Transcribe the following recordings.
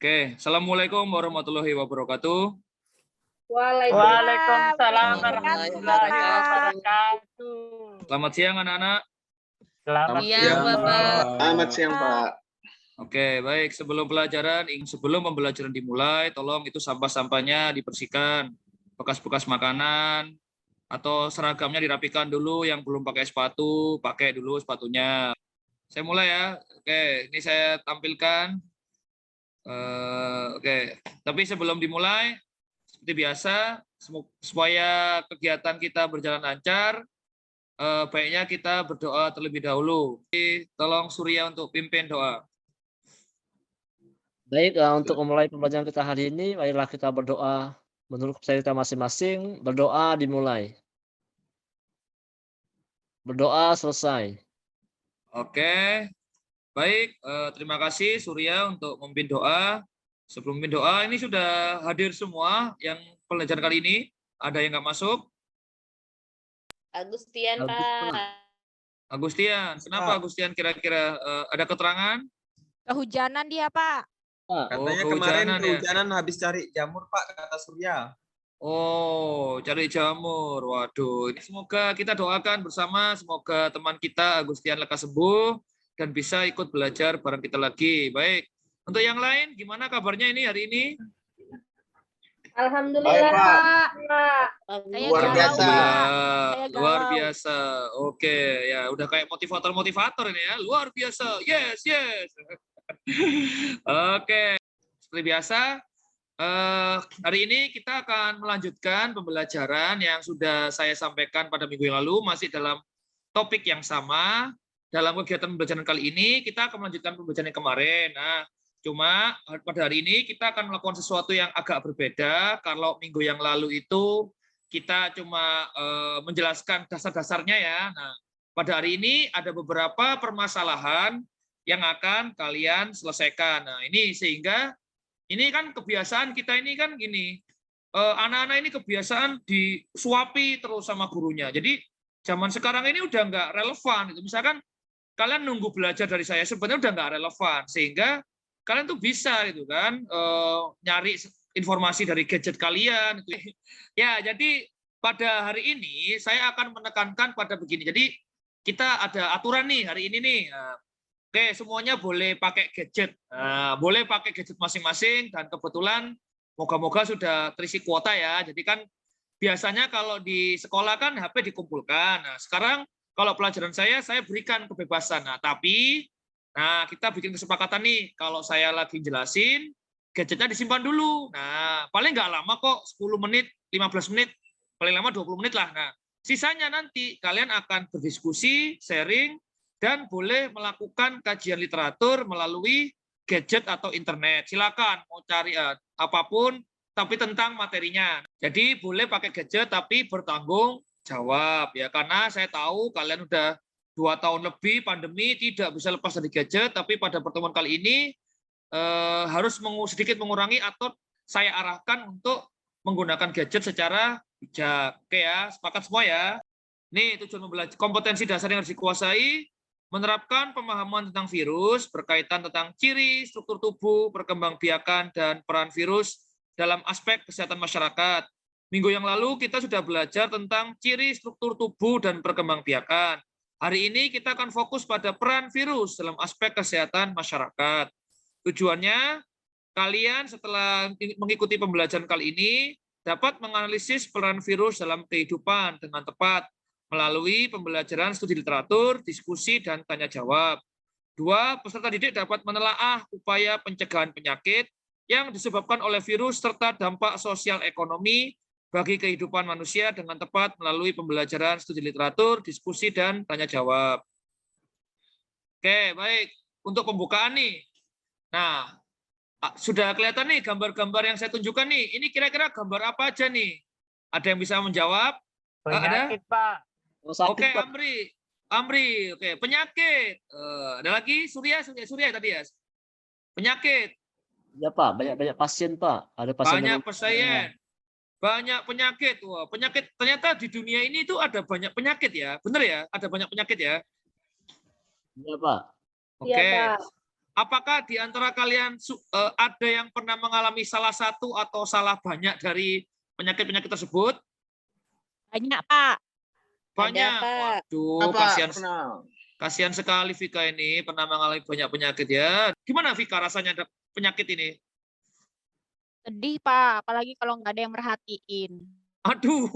Oke, Assalamualaikum warahmatullahi wabarakatuh. Waalaikumsalam warahmatullahi wabarakatuh. Selamat siang anak-anak. Selamat siang, Bapak. Selamat siang, Pak. Oke, baik. Sebelum pembelajaran dimulai, tolong itu sampah-sampahnya dibersihkan. Bekas-bekas makanan atau seragamnya dirapikan dulu. Yang belum pakai sepatu, pakai dulu sepatunya. Saya mulai ya. Oke, ini saya tampilkan. Oke, tapi sebelum dimulai, seperti biasa, supaya kegiatan kita berjalan lancar, baiknya kita berdoa terlebih dahulu. Tolong Surya untuk pimpin doa. Baik, untuk memulai pembelajaran kita hari ini, marilah kita berdoa menurut kepercayaan kita masing-masing. Berdoa dimulai. Berdoa selesai. Oke, baik. Terima kasih Surya untuk memimpin doa. Sebelum memimpin doa, ini sudah hadir semua yang pelajaran kali ini. Ada yang nggak masuk? Agustian, Pak. Agustian, kenapa Agustian kira-kira ada keterangan? Kehujanan dia, Pak. Katanya kemarin kehujanan habis cari jamur, Pak, kata Surya. Oh, cari jamur. Waduh, semoga kita doakan bersama, semoga teman kita Agustian lekas sembuh dan bisa ikut belajar bareng kita lagi. Baik. Untuk yang lain, gimana kabarnya ini hari ini? Alhamdulillah, Pak. Luar biasa. Luar biasa. Oke, ya udah kayak motivator ini ya. Luar biasa. Yes, yes. Oke, seperti biasa, hari ini kita akan melanjutkan pembelajaran yang sudah saya sampaikan pada minggu yang lalu, masih dalam topik yang sama. Dalam kegiatan pembelajaran kali ini, kita akan melanjutkan pembelajaran yang kemarin. Nah, cuma pada hari ini kita akan melakukan sesuatu yang agak berbeda. Kalau minggu yang lalu itu kita cuma menjelaskan dasar-dasarnya ya. Nah, pada hari ini ada beberapa permasalahan yang akan kalian selesaikan. Nah, ini sehingga ini kan kebiasaan kita ini kan gini, anak-anak ini kebiasaan disuapi terus sama gurunya. Jadi zaman sekarang ini udah nggak relevan. Misalkan kalian nunggu belajar dari saya sebenarnya udah nggak relevan, sehingga kalian tuh bisa gitu kan nyari informasi dari gadget kalian. Ya, jadi pada hari ini saya akan menekankan pada begini. Jadi kita ada aturan nih hari ini nih. Oke, semuanya boleh pakai gadget. Boleh pakai gadget masing-masing, dan kebetulan moga-moga sudah terisi kuota ya. Jadi kan biasanya kalau di sekolah kan HP dikumpulkan. Nah, sekarang kalau pelajaran saya berikan kebebasan. Nah, tapi kita bikin kesepakatan nih, kalau saya lagi jelasin, gadgetnya disimpan dulu. Nah, paling nggak lama kok, 10 menit, 15 menit, paling lama 20 menit lah. Nah, sisanya nanti kalian akan berdiskusi, sharing, dan boleh melakukan kajian literatur melalui gadget atau internet. Silakan mau cari apapun, tapi tentang materinya. Jadi boleh pakai gadget, tapi bertanggung jawab ya. Karena saya tahu kalian udah 2 tahun lebih pandemi tidak bisa lepas dari gadget, tapi pada pertemuan kali ini harus sedikit mengurangi atau saya arahkan untuk menggunakan gadget secara bijak. Oke ya, sepakat semua ya. Ini tujuan membelajar kompetensi dasar yang harus dikuasai. Menerapkan pemahaman tentang virus berkaitan tentang ciri, struktur tubuh, perkembangbiakan, dan peran virus dalam aspek kesehatan masyarakat. Minggu yang lalu kita sudah belajar tentang ciri, struktur tubuh, dan perkembangbiakan. Hari ini kita akan fokus pada peran virus dalam aspek kesehatan masyarakat. Tujuannya, kalian setelah mengikuti pembelajaran kali ini dapat menganalisis peran virus dalam kehidupan dengan tepat melalui pembelajaran studi literatur, diskusi, dan tanya jawab. 2, peserta didik dapat menelaah upaya pencegahan penyakit yang disebabkan oleh virus serta dampak sosial ekonomi bagi kehidupan manusia dengan tepat melalui pembelajaran studi literatur, diskusi, dan tanya jawab. Oke, baik. Untuk pembukaan nih. Nah, sudah kelihatan nih gambar-gambar yang saya tunjukkan nih. Ini kira-kira gambar apa aja nih? Ada yang bisa menjawab? Penyakit, Ada? Pak. Oke, Amri. Oke, penyakit. Ada lagi? Surya tadi ya. Penyakit. Ya, Pak. Banyak pasien, Pak. Ada pasien Banyak pasien. Banyak penyakit. Wah, penyakit. Ternyata di dunia ini itu ada banyak penyakit ya. Benar ya? Ada banyak penyakit ya. Iya, Pak. Oke. Iya, Pak. apakah di antara kalian ada yang pernah mengalami salah satu atau salah banyak dari penyakit-penyakit tersebut? Banyak, Pak. Banyak. Pak. Waduh, kasihan sekali Vika ini pernah mengalami banyak penyakit ya. Gimana Vika rasanya ada penyakit ini? Sedih, Pak. Apalagi kalau nggak ada yang merhatiin. Aduh,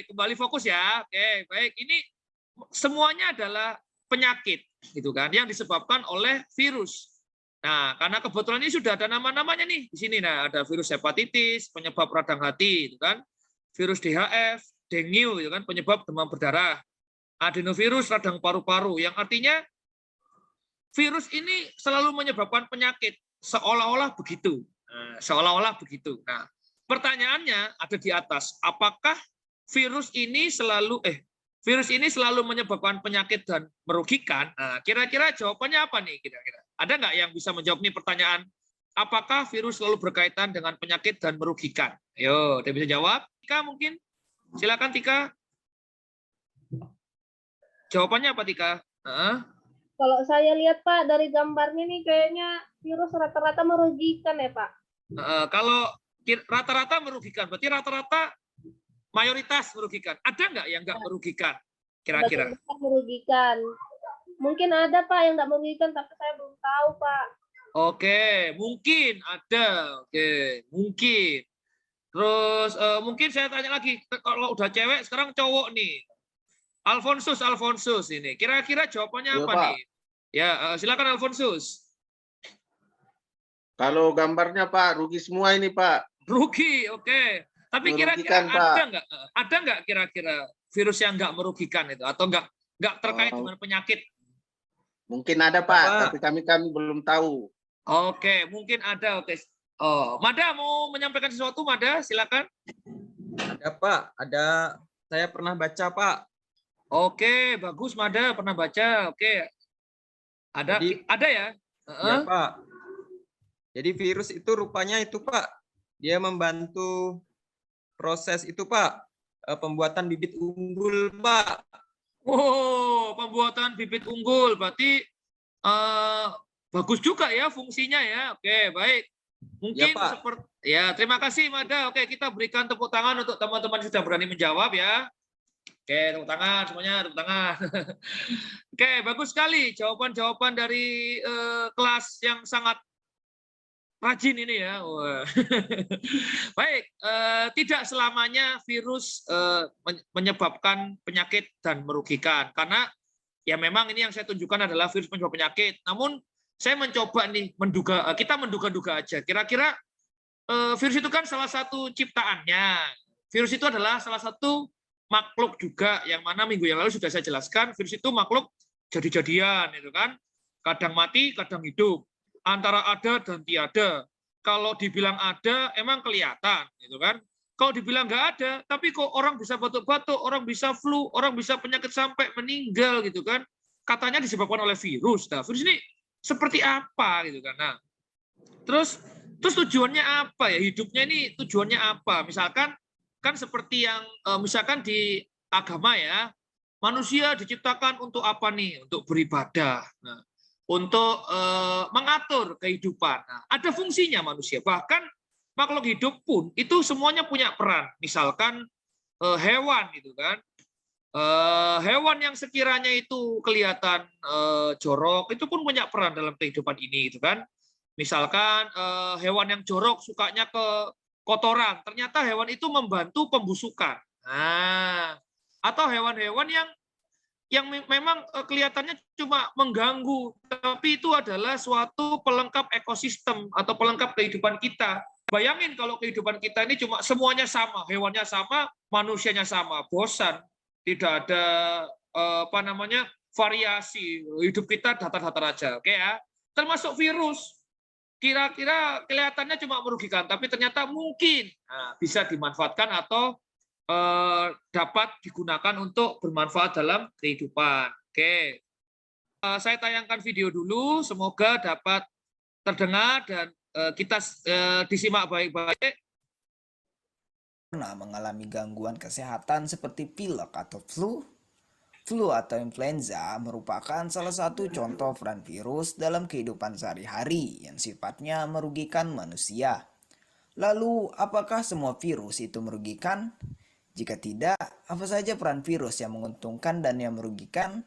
kembali fokus ya. Oke, baik. Ini semuanya adalah penyakit, gitu kan, yang disebabkan oleh virus. Nah, karena kebetulan ini sudah ada nama-namanya nih di sini. Nah, ada virus hepatitis, penyebab radang hati, gitu kan, virus DHF, dengue, gitu kan, penyebab demam berdarah, adenovirus radang paru-paru, yang artinya virus ini selalu menyebabkan penyakit, seolah-olah begitu. Nah, seolah-olah begitu. Nah, pertanyaannya ada di atas, apakah virus ini selalu menyebabkan penyakit dan merugikan? Nah, kira-kira jawabannya apa nih? Kira-kira ada nggak yang bisa menjawab nih pertanyaan? Apakah virus selalu berkaitan dengan penyakit dan merugikan? Ayo, dia bisa jawab? Tika mungkin? Silakan Tika. Jawabannya apa Tika? Kalau saya lihat Pak dari gambarnya nih kayaknya virus rata-rata merugikan ya Pak. Kalau rata-rata merugikan, berarti rata-rata mayoritas merugikan. Ada nggak yang nggak merugikan? Kira-kira. Merugikan. Mungkin ada Pak yang nggak merugikan, tapi saya belum tahu Pak. Oke, mungkin ada. Oke, mungkin. Terus mungkin saya tanya lagi, kalau udah cewek, sekarang cowok nih. Alfonsus ini. Kira-kira jawabannya apa nih? Ya, silakan Alfonsus. Kalau gambarnya Pak, rugi semua ini Pak. Rugi, oke. Tapi kira-kira ada nggak kira-kira virus yang nggak merugikan itu atau nggak terkait dengan penyakit? Mungkin ada Pak, tapi kami belum tahu. Oke, mungkin ada. Oke. Oh, Mada mau menyampaikan sesuatu, Mada? Silakan. Ada Pak, ada. Saya pernah baca Pak. Oke, bagus Mada pernah baca. Oke. Ada ya? Ya Pak. Jadi virus itu rupanya itu Pak, dia membantu proses itu Pak, pembuatan bibit unggul Pak. Oh, pembuatan bibit unggul. Berarti bagus juga ya fungsinya ya. Oke, baik. Mungkin ya, seperti ya, terima kasih Mada. Oke, kita berikan tepuk tangan untuk teman-teman yang sudah berani menjawab ya. Oke, tepuk tangan semuanya, tepuk tangan. Oke, bagus sekali jawaban-jawaban dari kelas yang sangat rajin ini ya. Baik, tidak selamanya virus menyebabkan penyakit dan merugikan. Karena ya memang ini yang saya tunjukkan adalah virus penyebab penyakit. Namun saya mencoba nih kita menduga-duga aja. Kira-kira virus itu kan salah satu ciptaannya. Virus itu adalah salah satu makhluk juga yang mana minggu yang lalu sudah saya jelaskan. Virus itu makhluk jadi-jadian, itu kan. Kadang mati, kadang hidup. Antara ada dan tiada. Kalau dibilang ada, emang kelihatan, gitu kan. Kalau dibilang nggak ada, tapi kok orang bisa batuk-batuk, orang bisa flu, orang bisa penyakit sampai meninggal, gitu kan. Katanya disebabkan oleh virus. Nah, virus ini seperti apa, gitu kan. Nah, terus tujuannya apa ya? Hidupnya ini tujuannya apa? Misalkan kan seperti yang misalkan di agama ya, manusia diciptakan untuk apa nih? Untuk beribadah. Nah, untuk mengatur kehidupan. Nah, ada fungsinya manusia. Bahkan makhluk hidup pun itu semuanya punya peran. Misalkan hewan gitu kan. Hewan yang sekiranya itu kelihatan jorok itu pun punya peran dalam kehidupan ini gitu kan. Misalkan hewan yang jorok sukanya ke kotoran, ternyata hewan itu membantu pembusukan. Nah, atau hewan-hewan yang memang kelihatannya cuma mengganggu, tapi itu adalah suatu pelengkap ekosistem atau pelengkap kehidupan kita. Bayangin kalau kehidupan kita ini cuma semuanya sama, hewannya sama, manusianya sama, bosan, tidak ada variasi, hidup kita datar-datar aja, oke ya. Termasuk virus, kira-kira kelihatannya cuma merugikan, tapi ternyata mungkin bisa dimanfaatkan atau dapat digunakan untuk bermanfaat dalam kehidupan. Oke, saya tayangkan video dulu, semoga dapat terdengar dan kita disimak baik-baik. Pernah mengalami gangguan kesehatan seperti pilek atau flu? Flu atau influenza merupakan salah satu contoh peran virus dalam kehidupan sehari-hari yang sifatnya merugikan manusia. Lalu, apakah semua virus itu merugikan? Jika tidak, apa saja peran virus yang menguntungkan dan yang merugikan?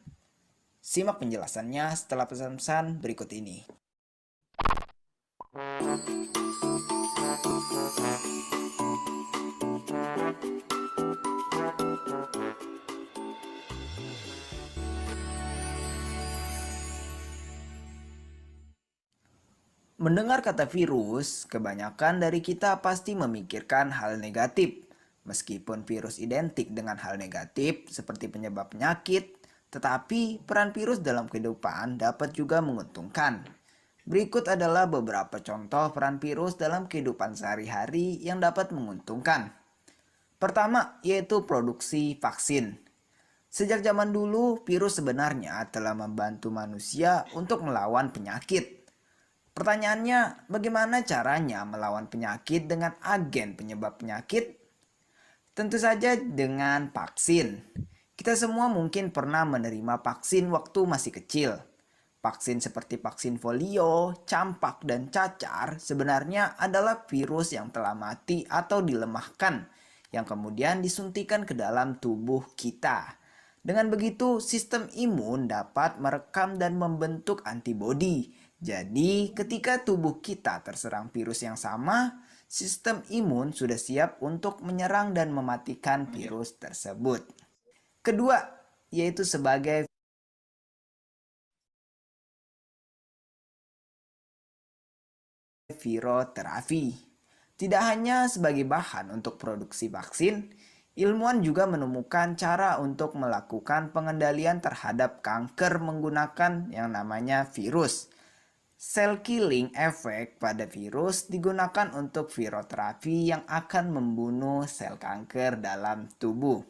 Simak penjelasannya setelah pesan-pesan berikut ini. Mendengar kata virus, kebanyakan dari kita pasti memikirkan hal negatif. Meskipun virus identik dengan hal negatif seperti penyebab penyakit, tetapi peran virus dalam kehidupan dapat juga menguntungkan. Berikut adalah beberapa contoh peran virus dalam kehidupan sehari-hari yang dapat menguntungkan. Pertama, yaitu produksi vaksin. Sejak zaman dulu, virus sebenarnya telah membantu manusia untuk melawan penyakit. Pertanyaannya, bagaimana caranya melawan penyakit dengan agen penyebab penyakit? Tentu saja dengan vaksin. Kita semua mungkin pernah menerima vaksin waktu masih kecil. Vaksin seperti vaksin polio, campak, dan cacar sebenarnya adalah virus yang telah mati atau dilemahkan, yang kemudian disuntikan ke dalam tubuh kita. Dengan begitu, sistem imun dapat merekam dan membentuk antibodi. Jadi, ketika tubuh kita terserang virus yang sama, sistem imun sudah siap untuk menyerang dan mematikan virus tersebut. Kedua, yaitu sebagai viroterapi. Tidak hanya sebagai bahan untuk produksi vaksin, ilmuwan juga menemukan cara untuk melakukan pengendalian terhadap kanker menggunakan yang namanya virus. Cell killing effect pada virus digunakan untuk viroterapi yang akan membunuh sel kanker dalam tubuh.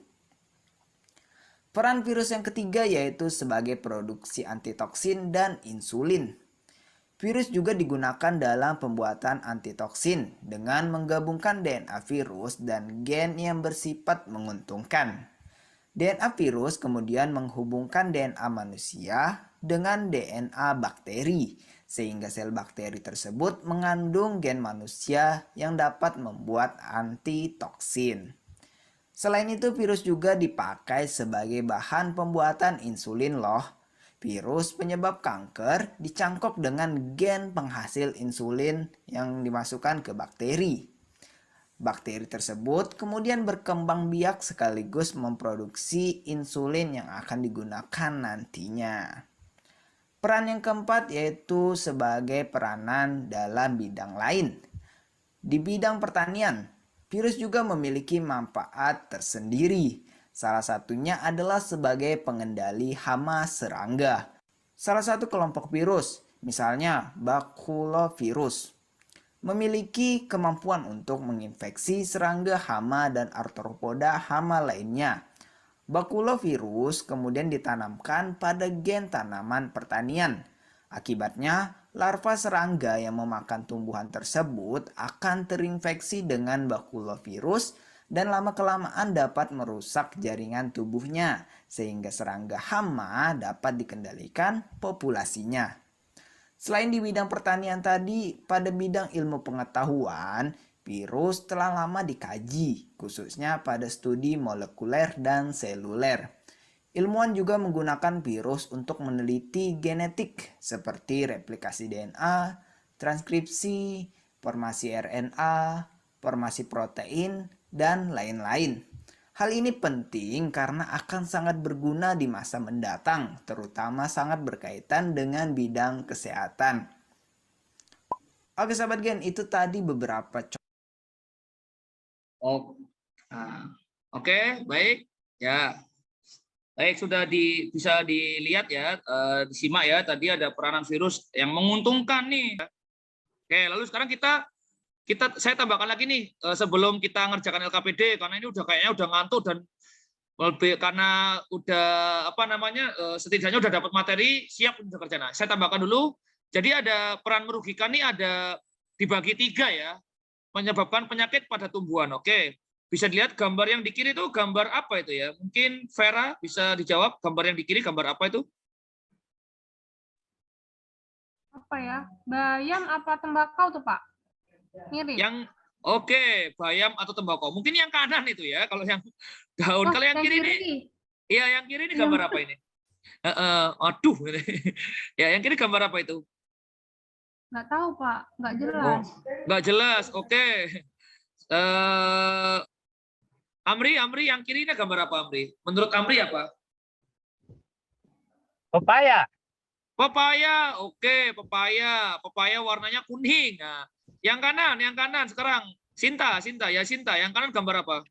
Peran virus yang ketiga yaitu sebagai produksi antitoksin dan insulin. Virus juga digunakan dalam pembuatan antitoksin dengan menggabungkan DNA virus dan gen yang bersifat menguntungkan. DNA virus kemudian menghubungkan DNA manusia dengan DNA bakteri, sehingga sel bakteri tersebut mengandung gen manusia yang dapat membuat antitoksin. Selain itu, virus juga dipakai sebagai bahan pembuatan insulin loh. Virus penyebab kanker dicangkok dengan gen penghasil insulin yang dimasukkan ke bakteri. Bakteri tersebut kemudian berkembang biak sekaligus memproduksi insulin yang akan digunakan nantinya. Peran yang keempat yaitu sebagai peranan dalam bidang lain. Di bidang pertanian, virus juga memiliki manfaat tersendiri. Salah satunya adalah sebagai pengendali hama serangga. Salah satu kelompok virus, misalnya bakulovirus, memiliki kemampuan untuk menginfeksi serangga hama dan arthropoda hama lainnya. Bakulovirus kemudian ditanamkan pada gen tanaman pertanian. Akibatnya, larva serangga yang memakan tumbuhan tersebut akan terinfeksi dengan bakulovirus dan lama-kelamaan dapat merusak jaringan tubuhnya, sehingga serangga hama dapat dikendalikan populasinya. Selain di bidang pertanian tadi, pada bidang ilmu pengetahuan, virus telah lama dikaji, khususnya pada studi molekuler dan seluler. Ilmuwan juga menggunakan virus untuk meneliti genetik seperti replikasi DNA, transkripsi, formasi RNA, formasi protein, dan lain-lain. Hal ini penting karena akan sangat berguna di masa mendatang, terutama sangat berkaitan dengan bidang kesehatan. Oke sahabat Gen, itu tadi beberapa Oke, baik. Ya. Baik, sudah bisa dilihat ya, disimak ya, tadi ada peranan virus yang menguntungkan nih. Oke, lalu sekarang saya tambahkan lagi nih, sebelum kita ngerjakan LKPD, karena ini kayaknya udah ngantuk dan lebih karena udah setidaknya udah dapat materi, siap untuk kerja. Nah, saya tambahkan dulu. Jadi ada peran merugikan nih ada dibagi 3 ya, menyebabkan penyakit pada tumbuhan. Oke, bisa dilihat gambar yang di kiri itu gambar apa itu ya? Mungkin Vera bisa dijawab gambar yang di kiri gambar apa itu? Apa ya? Bayam apa tembakau tuh, Pak? Mirip. Yang oke, bayam atau tembakau. Mungkin yang kanan itu ya, kalau yang daun. Oh, Kalau yang kiri ini, iya yang kiri ini gambar apa ini? Aduh, ini. Ya yang kiri gambar apa itu? Nggak tahu, Pak. Nggak jelas. Nggak jelas. Oke. Amri yang kiri ini gambar apa Amri? Menurut Amri apa? Pepaya. Pepaya. Oke, pepaya. Pepaya warnanya kuning. Nah, yang kanan sekarang. Sinta. Ya Sinta. Yang kanan gambar apa?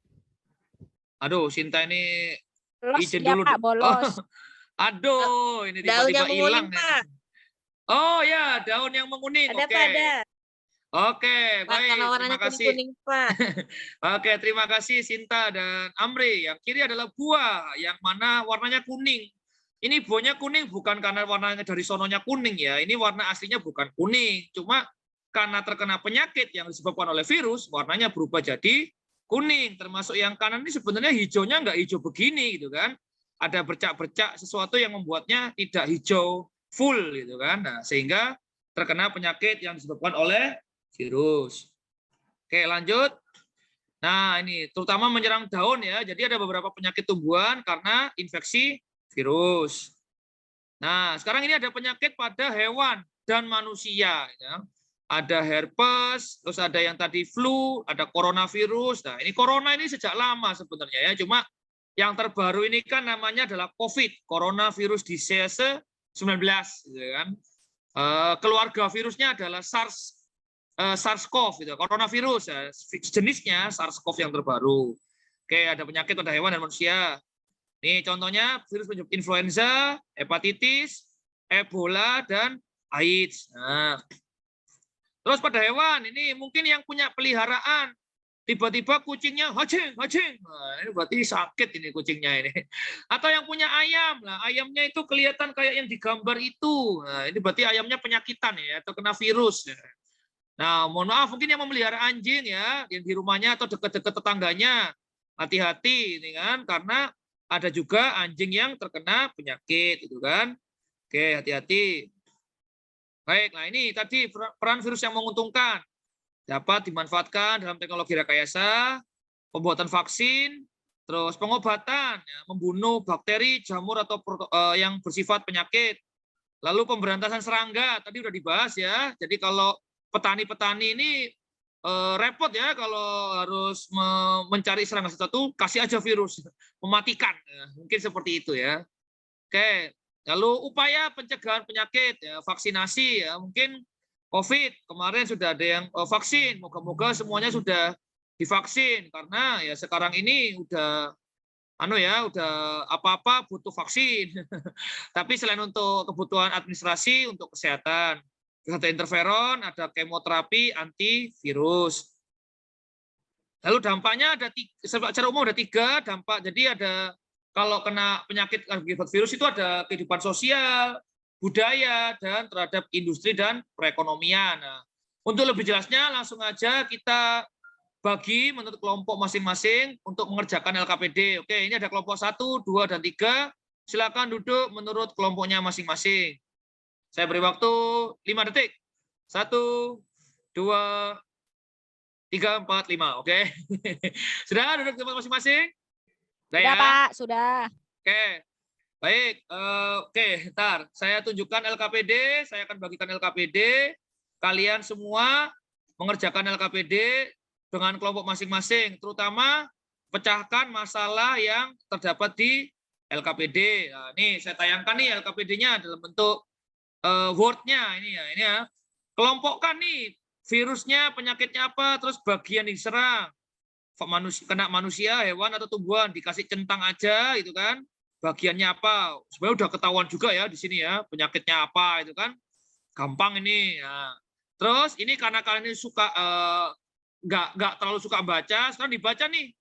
Aduh, Sinta ini Los izin ya dulu. Pak, bolos. Aduh, ini tiba-tiba hilang. Oh ya, daun yang menguning. Ada Oke. Pak, ada. Oke, Pak, baik. karena warnanya Terima kasih. kuning-kuning, Pak. Oke, terima kasih Sinta dan Amri. Yang kiri adalah buah, yang mana warnanya kuning. Ini buahnya kuning bukan karena warnanya dari sononya kuning ya. Ini warna aslinya bukan kuning. Cuma karena terkena penyakit yang disebabkan oleh virus, warnanya berubah jadi kuning. Termasuk yang kanan ini sebenarnya hijaunya nggak hijau begini gitu kan. Ada bercak-bercak sesuatu yang membuatnya tidak hijau full gitu kan. Nah, sehingga terkena penyakit yang disebabkan oleh virus. Oke, lanjut. Nah, ini terutama menyerang daun ya. Jadi ada beberapa penyakit tumbuhan karena infeksi virus. Nah, sekarang ini ada penyakit pada hewan dan manusia ya. Ada herpes, terus ada yang tadi flu, ada coronavirus. Nah, ini corona ini sejak lama sebenarnya ya. Cuma yang terbaru ini kan namanya adalah COVID, coronavirus disease 19 gitu kan. Keluarga virusnya adalah SARS-CoV gitu, coronavirus ya, jenisnya SARS-CoV yang terbaru. Oke, ada penyakit pada hewan dan manusia. Nih contohnya virus penyebab influenza, hepatitis, Ebola dan AIDS. Nah, terus pada hewan ini mungkin yang punya peliharaan tiba-tiba kucingnya hacing. Nah, ini berarti sakit ini kucingnya ini. Atau yang punya ayam, nah ayamnya itu kelihatan kayak yang digambar itu. Nah, ini berarti ayamnya penyakitan ya, atau kena virus. Nah, mohon maaf mungkin yang memelihara anjing ya, yang di rumahnya atau dekat-dekat tetangganya, hati-hati ini kan, karena ada juga anjing yang terkena penyakit itu kan. Oke, hati-hati. Baik, nah ini tadi peran virus yang menguntungkan. Dapat dimanfaatkan dalam teknologi rekayasa, pembuatan vaksin, terus pengobatan, ya, membunuh bakteri, jamur atau yang bersifat penyakit. Lalu pemberantasan serangga, tadi udah dibahas ya. Jadi kalau petani-petani ini repot ya kalau harus mencari serangga sesuatu, kasih aja virus, mematikan. Ya, mungkin seperti itu ya. Oke, lalu upaya pencegahan penyakit, ya, vaksinasi, ya, mungkin COVID kemarin sudah ada yang vaksin, moga-moga semuanya sudah divaksin karena ya sekarang ini udah udah apa-apa butuh vaksin. Tapi selain untuk kebutuhan administrasi untuk kesehatan, ada interferon, ada kemoterapi antivirus. Lalu dampaknya ada secara umum ada 3 dampak. Jadi ada kalau kena penyakit akibat virus itu ada kehidupan sosial, budaya, dan terhadap industri dan perekonomian. Nah, untuk lebih jelasnya langsung aja kita bagi menurut kelompok masing-masing untuk mengerjakan LKPD. Oke, ini ada kelompok 1, 2, dan 3. Silakan duduk menurut kelompoknya masing-masing. Saya beri waktu 5 detik. 1, 2, 3, 4, 5. Oke. Sudah duduk di tempat masing-masing? Sudah ya? Pak, sudah. Oke. Baik, oke, ntar saya tunjukkan LKPD, saya akan bagikan LKPD, kalian semua mengerjakan LKPD dengan kelompok masing-masing, terutama pecahkan masalah yang terdapat di LKPD. Nah, ini saya tayangkan nih LKPD-nya dalam bentuk Word-nya ini ya. Kelompokkan nih virusnya, penyakitnya apa, terus bagian yang diserang, kena manusia, hewan atau tumbuhan, dikasih centang aja gitu kan. Bagiannya apa? Sebenarnya udah ketahuan juga ya di sini ya, penyakitnya apa itu kan. Gampang ini. Nah, terus ini karena kalian ini suka nggak terlalu suka baca, sekarang dibaca nih.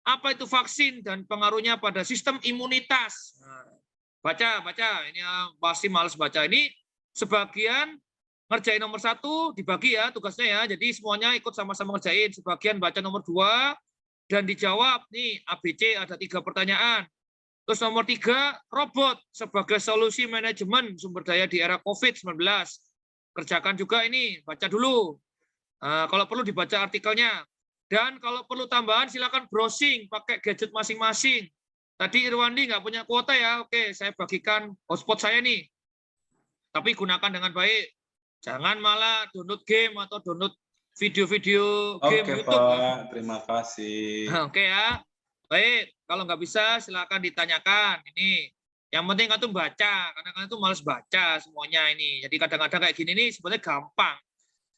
Apa itu vaksin dan pengaruhnya pada sistem imunitas. Nah, baca. Ini pasti males baca. Ini sebagian ngerjain nomor 1 dibagi ya tugasnya ya. Jadi semuanya ikut sama-sama ngerjain. Sebagian baca nomor 2, dan dijawab. Nih, ABC ada 3 pertanyaan. Terus nomor 3, robot sebagai solusi manajemen sumber daya di era COVID-19. Kerjakan juga ini, baca dulu. Kalau perlu dibaca artikelnya. Dan kalau perlu tambahan silakan browsing pakai gadget masing-masing. Tadi Irwandi nggak punya kuota ya, oke, saya bagikan hotspot saya nih. Tapi gunakan dengan baik. Jangan malah download game atau download video-video game Oke, YouTube. Pak. Terima kasih. Oke ya. Baik, kalau nggak bisa silakan ditanyakan. Ini yang penting kan tuh baca, karena kalian tuh males baca semuanya ini. Jadi kadang-kadang kayak gini nih sebenarnya gampang.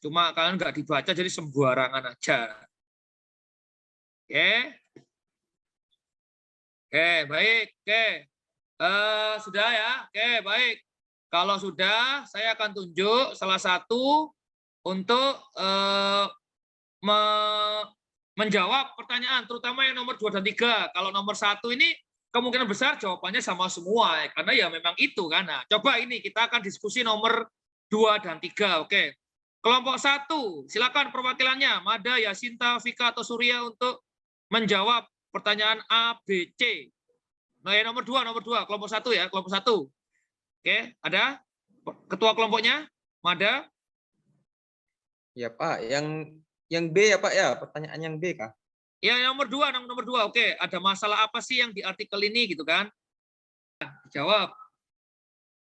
Cuma kalian nggak dibaca jadi sembarangan aja. Oke. Oke, baik. Oke. Sudah ya. Oke, baik. Kalau sudah, saya akan tunjuk salah satu untuk menjawab pertanyaan, terutama yang nomor 2 dan 3. Kalau nomor 1 ini kemungkinan besar jawabannya sama semua, karena ya memang itu kan. Nah, coba ini kita akan diskusi nomor 2 dan 3. Oke. Kelompok 1, silakan perwakilannya, Mada, Yasinta, Vika, atau Surya untuk menjawab pertanyaan A, B, C. Nah, ya nomor 2, kelompok 1 ya, kelompok 1. Oke, ada? Ketua kelompoknya, Mada? Ya Pak, yang B ya Pak ya, pertanyaan yang B kah? Ya, nomor 2. Oke, ada masalah apa sih yang di artikel ini gitu kan? Jawab.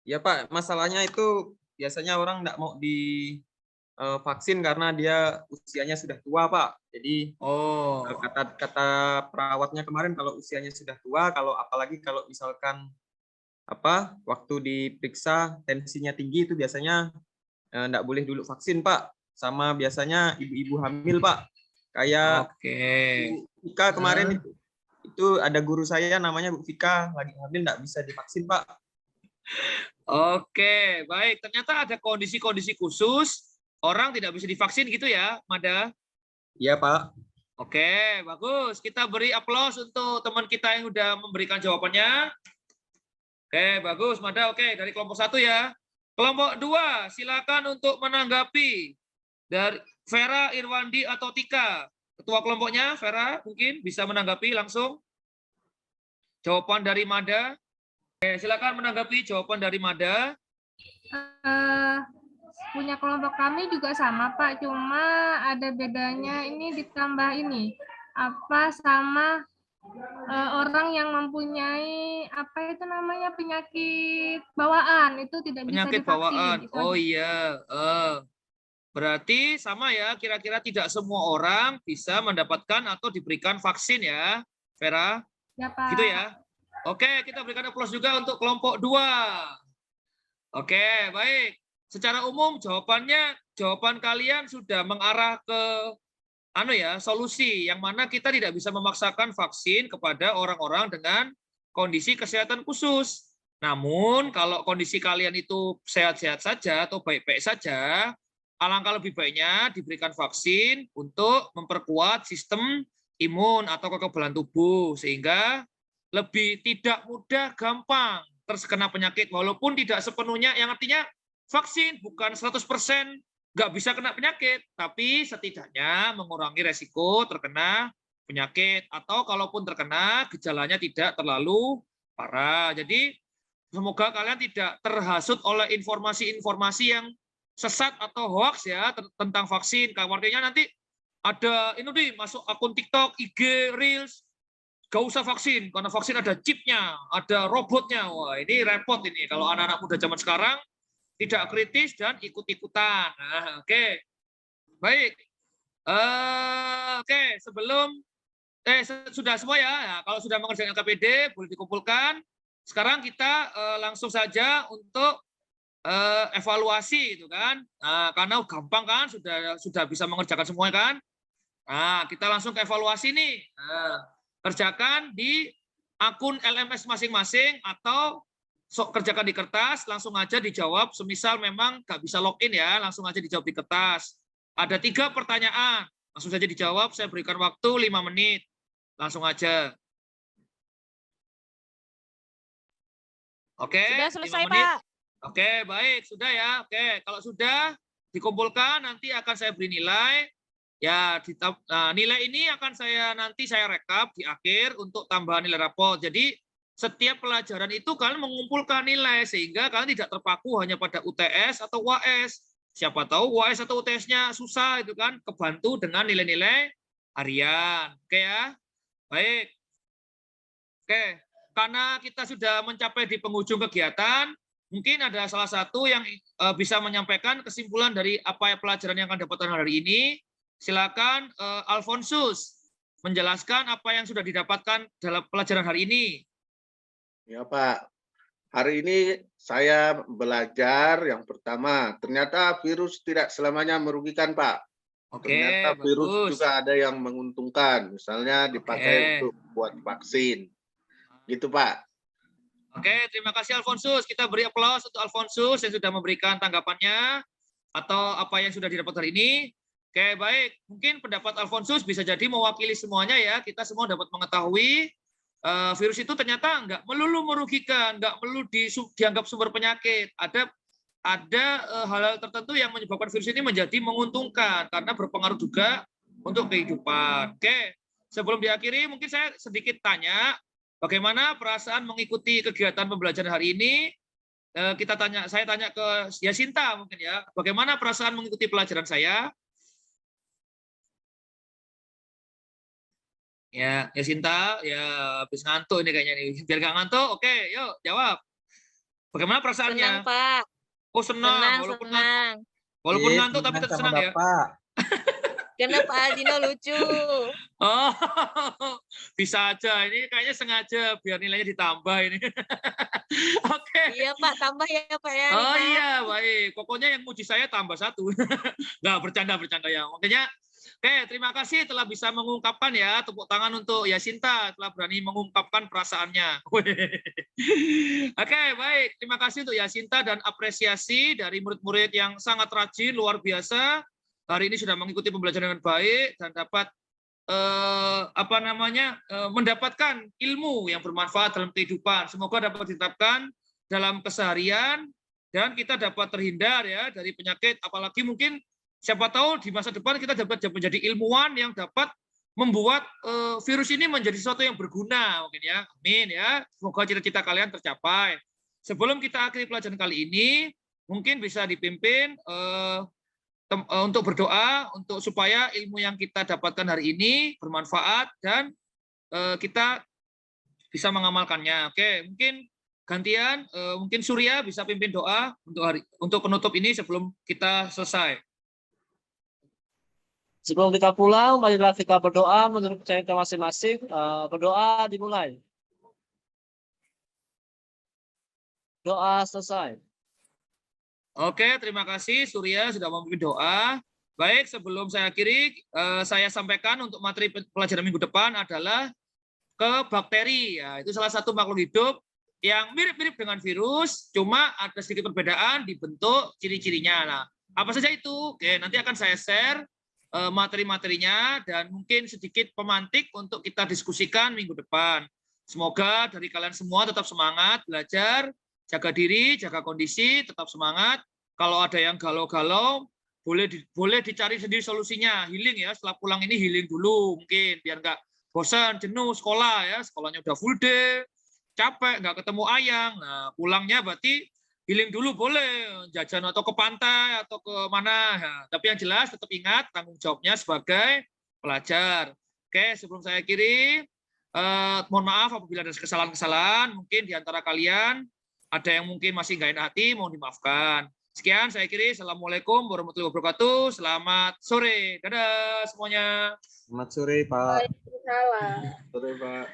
Ya Pak, masalahnya itu biasanya orang nggak mau divaksin karena dia usianya sudah tua Pak. Jadi kata perawatnya kemarin kalau usianya sudah tua, apalagi kalau misalkan waktu diperiksa tensinya tinggi itu biasanya nggak boleh dulu vaksin Pak. Sama biasanya ibu-ibu hamil Pak. Kayak Bu Vika kemarin itu ada guru saya namanya Bu Vika lagi hamil nggak bisa divaksin Pak. Oke, baik. Ternyata ada kondisi-kondisi khusus orang tidak bisa divaksin gitu ya, Mada? Iya Pak. Oke, bagus. Kita beri aplaus untuk teman kita yang udah memberikan jawabannya. Oke, bagus Mada. Oke, dari kelompok 1 ya. Kelompok 2, silakan untuk menanggapi. Dari Vera, Irwandi, atau Tika. Ketua kelompoknya, Vera, mungkin bisa menanggapi langsung. Jawaban dari Mada. Oke, silakan menanggapi jawaban dari Mada. Punya kelompok kami juga sama, Pak. Cuma ada bedanya ini ditambah ini. Sama orang yang mempunyai penyakit bawaan itu tidak bisa Penyakit divaksin. bawaan. Itu Oh aja. iya. Berarti sama ya, kira-kira tidak semua orang bisa mendapatkan atau diberikan vaksin ya, Vera? Ya, Pak. Gitu ya. Oke, kita berikan aplaus juga untuk kelompok 2. Oke, baik. Secara umum jawaban kalian sudah mengarah ke solusi yang mana kita tidak bisa memaksakan vaksin kepada orang-orang dengan kondisi kesehatan khusus. Namun kalau kondisi kalian itu sehat-sehat saja atau baik-baik saja, alangkah lebih baiknya diberikan vaksin untuk memperkuat sistem imun atau kekebalan tubuh sehingga lebih tidak mudah gampang terkena penyakit walaupun tidak sepenuhnya, yang artinya vaksin bukan 100% nggak bisa kena penyakit, tapi setidaknya mengurangi resiko terkena penyakit atau kalaupun terkena gejalanya tidak terlalu parah. Jadi semoga kalian tidak terhasut oleh informasi-informasi yang sesat atau hoax ya tentang vaksin. Artinya nanti ada ini nih masuk akun TikTok, IG, Reels, gak usah vaksin karena vaksin ada chipnya, ada robotnya. Wah ini repot ini kalau anak-anak muda zaman sekarang tidak kritis dan ikut-ikutan. Nah, oke. Baik. Oke, sebelum sudah semua ya. Nah, kalau sudah mengerjakan LKPD boleh dikumpulkan. Sekarang kita langsung saja untuk evaluasi itu kan. Nah, karena gampang kan sudah bisa mengerjakan semuanya kan. Nah, kita langsung ke evaluasi nih. Nah, kerjakan di akun LMS masing-masing atau kerjakan di kertas, langsung aja dijawab. Semisal memang nggak bisa login ya, langsung aja dijawab di kertas. Ada 3 pertanyaan, langsung saja dijawab. Saya berikan waktu 5 menit. Langsung aja. Oke. Sudah selesai, 5 menit. Pak. Oke, baik. Sudah ya. Oke, kalau sudah dikumpulkan nanti akan saya beri nilai. Ya, nah, nilai ini akan nanti saya rekap di akhir untuk tambahan nilai rapot. Jadi setiap pelajaran itu kalian mengumpulkan nilai sehingga kalian tidak terpaku hanya pada UTS atau UAS. Siapa tahu UAS atau UTS-nya susah itu kan, kebantu dengan nilai-nilai harian. Oke ya? Baik. Oke, karena kita sudah mencapai di penghujung kegiatan, mungkin ada salah satu yang bisa menyampaikan kesimpulan dari apa pelajaran yang akan dapatkan hari ini. Silakan Alfonsus menjelaskan apa yang sudah didapatkan dalam pelajaran hari ini. Ya Pak, hari ini saya belajar yang pertama, ternyata virus tidak selamanya merugikan Pak. Oke, Ternyata virus bagus. juga ada yang menguntungkan, misalnya dipakai untuk buat vaksin. Gitu Pak. Oke, terima kasih Alfonsus. Kita beri aplaus untuk Alfonsus yang sudah memberikan tanggapannya atau apa yang sudah didapat hari ini. Oke, baik. Mungkin pendapat Alfonsus bisa jadi mewakili semuanya ya. Kita semua dapat mengetahui virus itu ternyata nggak melulu merugikan, nggak melulu dianggap sumber penyakit. Ada hal-hal tertentu yang menyebabkan virus ini menjadi menguntungkan karena berpengaruh juga untuk kehidupan. Oke, sebelum diakhiri mungkin saya sedikit tanya, bagaimana perasaan mengikuti kegiatan pembelajaran hari ini? Saya tanya ke Yasinta mungkin ya. Bagaimana perasaan mengikuti pelajaran saya? Ya, Yasinta, ya habis ngantuk ini kayaknya nih. Biar nggak ngantuk, oke, yuk jawab. Bagaimana perasaannya? Senang, Pak. Oh, senang. Walaupun ngantuk tapi tetap senang ya. Karena Pak Aldino lucu. Oh, bisa aja. Ini kayaknya sengaja biar nilainya ditambah ini. Oke. Iya Pak, tambah ya Pak ya. Oh iya, baik. Pokoknya yang muji saya tambah 1. Nggak, bercanda ya. Makanya, oke, terima kasih telah bisa mengungkapkan ya. Tepuk tangan untuk Yasinta telah berani mengungkapkan perasaannya. Oke, baik. Terima kasih untuk Yasinta dan apresiasi dari murid-murid yang sangat rajin, luar biasa. Hari ini sudah mengikuti pembelajaran dengan baik dan dapat mendapatkan ilmu yang bermanfaat dalam kehidupan. Semoga dapat diterapkan dalam keseharian dan kita dapat terhindar ya dari penyakit. Apalagi mungkin siapa tahu di masa depan kita dapat menjadi ilmuwan yang dapat membuat virus ini menjadi sesuatu yang berguna mungkin ya. Amin ya. Semoga cita-cita kalian tercapai. Sebelum kita akhiri pelajaran kali ini, mungkin bisa dipimpin untuk berdoa untuk supaya ilmu yang kita dapatkan hari ini bermanfaat dan kita bisa mengamalkannya. Oke, mungkin gantian, mungkin Surya bisa pimpin doa untuk penutup ini sebelum kita selesai. Sebelum kita pulang, marilah kita berdoa menurut percaya kita masing-masing. Berdoa dimulai. Doa selesai. Oke, terima kasih Surya sudah memimpin doa. Baik, sebelum saya akhiri, saya sampaikan untuk materi pelajaran minggu depan adalah ke bakteri. Ya, itu salah satu makhluk hidup yang mirip-mirip dengan virus, cuma ada sedikit perbedaan di bentuk ciri-cirinya. Nah, apa saja itu? Oke, nanti akan saya share materi-materinya dan mungkin sedikit pemantik untuk kita diskusikan minggu depan. Semoga dari kalian semua tetap semangat belajar, jaga diri, jaga kondisi, tetap semangat. Kalau ada yang galau-galau, boleh dicari sendiri solusinya. Healing ya, setelah pulang ini healing dulu mungkin, biar nggak bosan, jenuh sekolah ya. Sekolahnya udah full day, capek, nggak ketemu ayang. Nah, pulangnya berarti healing dulu boleh, jajan atau ke pantai atau ke mana. Nah, tapi yang jelas tetap ingat tanggung jawabnya sebagai pelajar. Oke, sebelum saya akhiri, mohon maaf apabila ada kesalahan-kesalahan, mungkin di antara kalian ada yang mungkin masih nggak enak hati, mohon dimaafkan. Sekian saya akhiri. Assalamualaikum warahmatullahi wabarakatuh. Selamat sore. Dadah semuanya. Selamat sore, Pak. Waalaikumsalam. Sore, Pak.